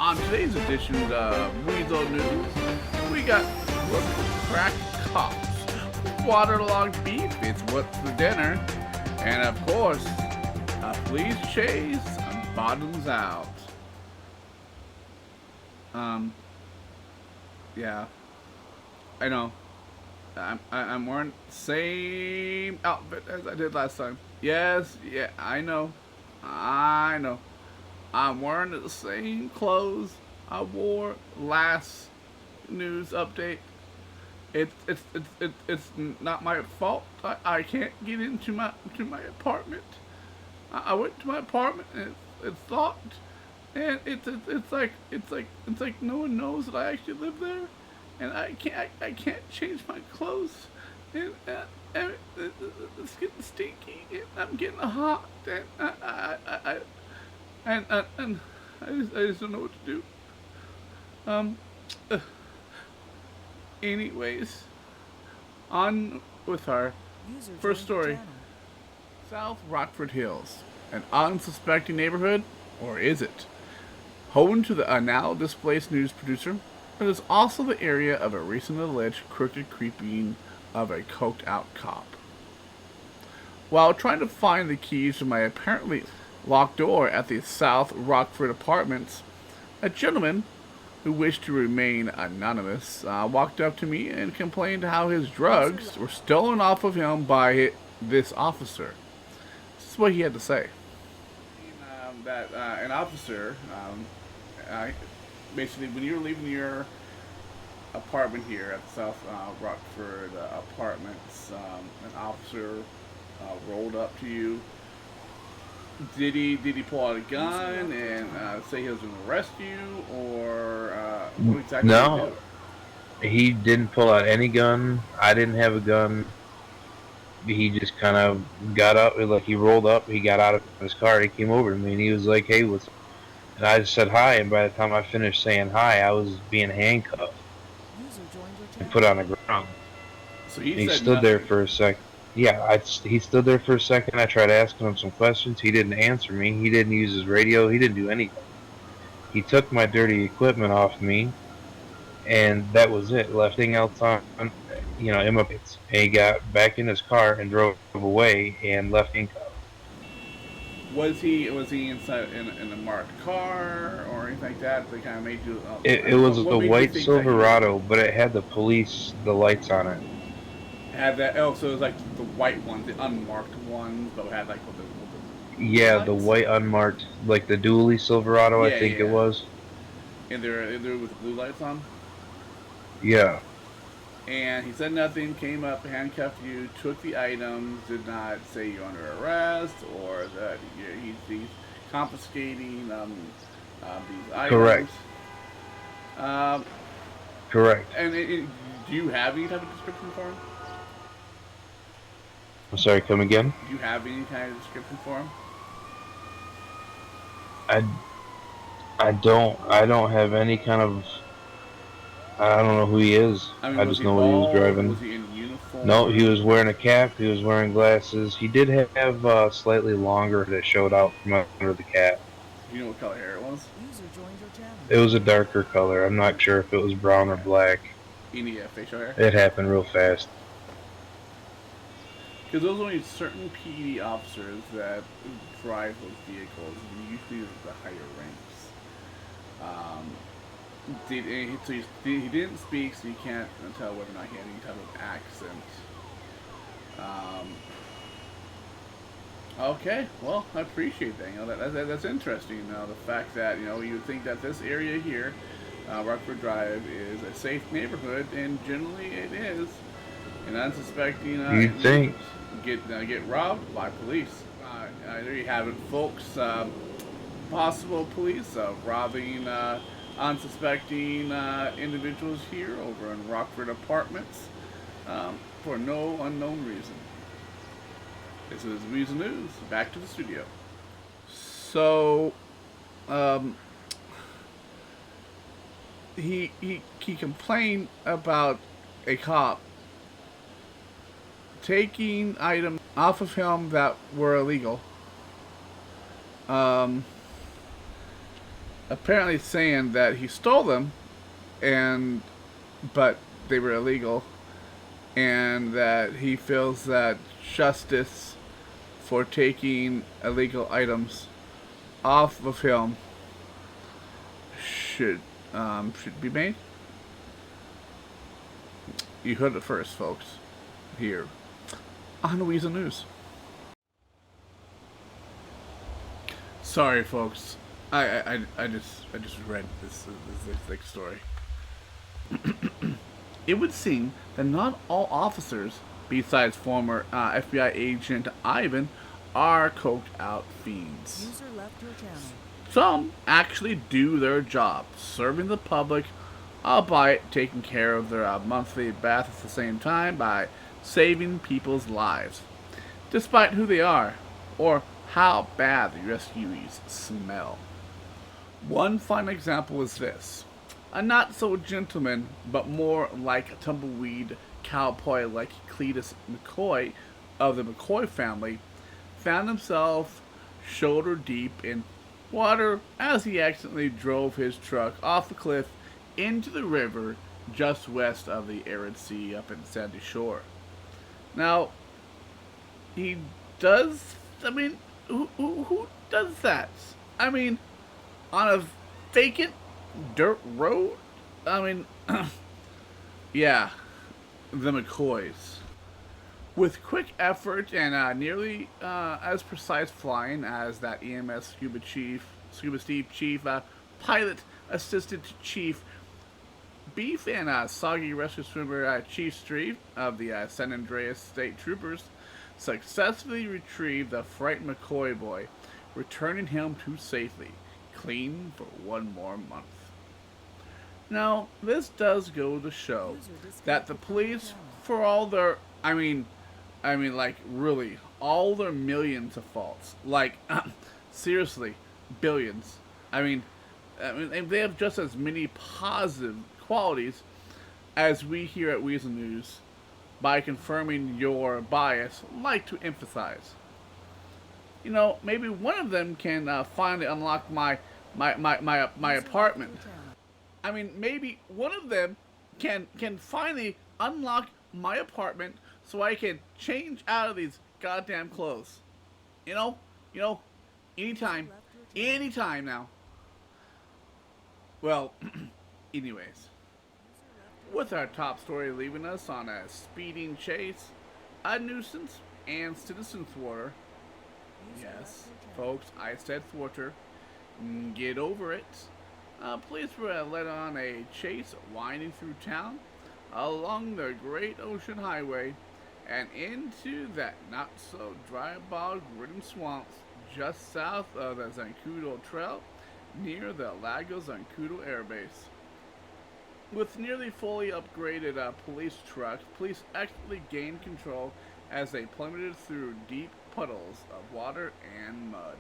On today's edition of Weazel News, we got crack cops, waterlogged beef, it's what's for dinner, and of course, a police chase bottoms out. Um, yeah, I know. I'm wearing the same outfit as I did last time. Yes, yeah, I know. I know. I'm wearing the same clothes I wore last news update. It's not my fault. I can't get into my apartment. I went to my apartment and it's locked, and it's like no one knows that I actually live there, and I can't change my clothes, and it's getting stinky, and I'm getting hot, and and I just don't know what to do. Um, uh, anyways, on with our first story. South Rockford Hills, an unsuspecting neighborhood, or is it? Home to the now displaced news producer, it is also the area of a recent alleged crooked creeping of a coked out cop. While trying to find the keys to my apparently locked door at the South Rockford Apartments, a gentleman who wished to remain anonymous walked up to me and complained how his drugs were stolen off of him by this officer. This is what he had to say. That an officer, basically, when you're leaving your apartment here at the South Rockford Apartments, an officer rolled up to you. Did he pull out a gun and say he was going to arrest you, or what exactly did he No, he didn't pull out any gun. I didn't have a gun. He just kind of got up, like he rolled up, he got out of his car, he came over to me, and he was like, "Hey, what's?" And I just said hi, and by the time I finished saying hi, I was being handcuffed and put on the ground. So he And he said stood there nothing. for a second. Yeah, he stood there for a second. I tried asking him some questions. He didn't answer me. He didn't use his radio. He didn't do anything. He took my dirty equipment off me, and that was it. Left everything else on, in my pants. And he got back in his car and drove away and left handcuffed. Was he inside in a marked car or anything like that? They kind of made you. It was What a made you white think that he was Silverado, but it had the lights on it. had that? Oh, so it was like the white ones, the unmarked ones, but had like with the blue Yeah, the lights. white unmarked, like the dually Silverado, I Yeah, think it yeah. was. And they're with the blue lights on. Yeah, And he said nothing. Came up, handcuffed you, took the items, did not say you're under arrest or that he's confiscating these items. correct, Um, correct. and do you have any type of description for him? I'm sorry, come again? Do you have any kind of description for him? I, I don't have any kind of, I don't know who he is. I mean, I was just he know what he was bald? driving. Was he in No, he uniform? was wearing a cap. He was wearing glasses. He did have slightly longer that showed out from under the cap. Do you know what color hair it was? It was a darker color. I'm not sure if it was brown or Okay. black. Any facial hair? It happened real fast. Because those are only certain PD officers that drive those vehicles, and usually the higher ranks. Um, he didn't speak, so you can't tell whether or not he had any type of accent. Um, okay, well, I appreciate that. That's interesting. The fact that you would think that this area here, Rockford Drive, is a safe neighborhood, and generally it is. And unsuspecting You'd think. individuals get robbed by police. There you have it, folks. Possible police robbing unsuspecting individuals here over in Rockford Apartments for no unknown reason. This is Weazel News. Back to the studio. So, um, he complained about a cop taking items off of him that were illegal. Um, apparently saying that he stole them, and but they were illegal, and that he feels that justice for taking illegal items off of him should be made. You heard it first, folks, here on Weazel News. Sorry, folks. I just read this thick story. It would seem that not all officers, besides former FBI agent Ivan, are coked out fiends. User left your channel. Some actually do their job, serving the public, albeit taking care of their monthly bath at the same time by saving people's lives, despite who they are or how bad the rescuees smell. One fine example is this. A not-so-gentleman, but more like a tumbleweed cowboy like Cletus McCoy of the McCoy family, found himself shoulder-deep in water as he accidentally drove his truck off the cliff into the river just west of the arid sea up in Sandy Shore. Now, he does, who does that? I mean, on a vacant dirt road? Yeah, the McCoys. With quick effort and nearly as precise flying as that EMS Scuba Steve Chief, Pilot Assistant Chief Beef and Soggy Rescue Swimmer Chief Street of the San Andreas State Troopers successfully retrieved the frightened McCoy boy, returning him to safely, clean for one more month. Now, this does go to show that the police, for all their, really, all their millions of faults, seriously, billions. They have just as many positive qualities as we here at Weazel News, by confirming your bias, like to emphasize. Maybe one of them can finally unlock my apartment. Maybe one of them can finally unlock my apartment so I can change out of these goddamn clothes. Anytime now. Well, anyways. With our top story leaving us on a speeding chase, a nuisance, and citizen thwarter. Yes, folks, I said thwarter. Get over it. Police were led on a chase winding through town, along the Great Ocean Highway, and into that not-so-dry bog-ridden swamps just south of the Zancudo Trail, near the Lago Zancudo Air Base. With nearly fully upgraded police trucks, police actively gained control as they plummeted through deep puddles of water and mud.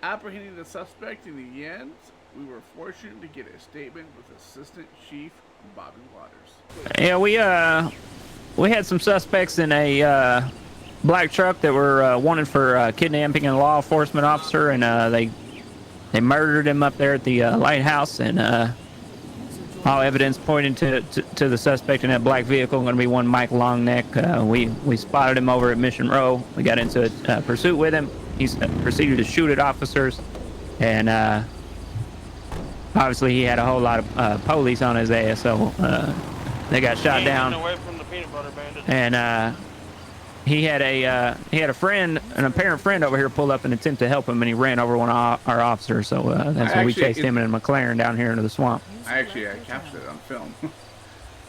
Apprehending the suspect in the end, we were fortunate to get a statement with Assistant Chief Bobby Waters. Yeah, we had some suspects in a black truck that were wanted for kidnapping a law enforcement officer, and they murdered him up there at the lighthouse, and all evidence pointing to the suspect in that black vehicle, going to be one Mike Longneck. We spotted him over at Mission Row. We got into a pursuit with him. He's proceeded to shoot at officers, and obviously he had a whole lot of police on his ass, so they got shot down. Away from the peanut butter bandit. And he had a friend, an apparent friend over here, pulled up in an attempt to help him, and he ran over one of our officers. So that's when we chased him in a McLaren down here into the swamp. I captured it on film.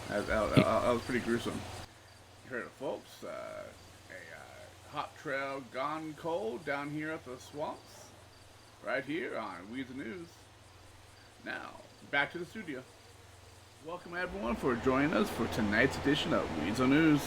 that was pretty gruesome. You heard it, folks. A hot trail gone cold down here at the swamps, right here on Weazel News. Now, back to the studio. Welcome everyone for joining us for tonight's edition of Weazel News.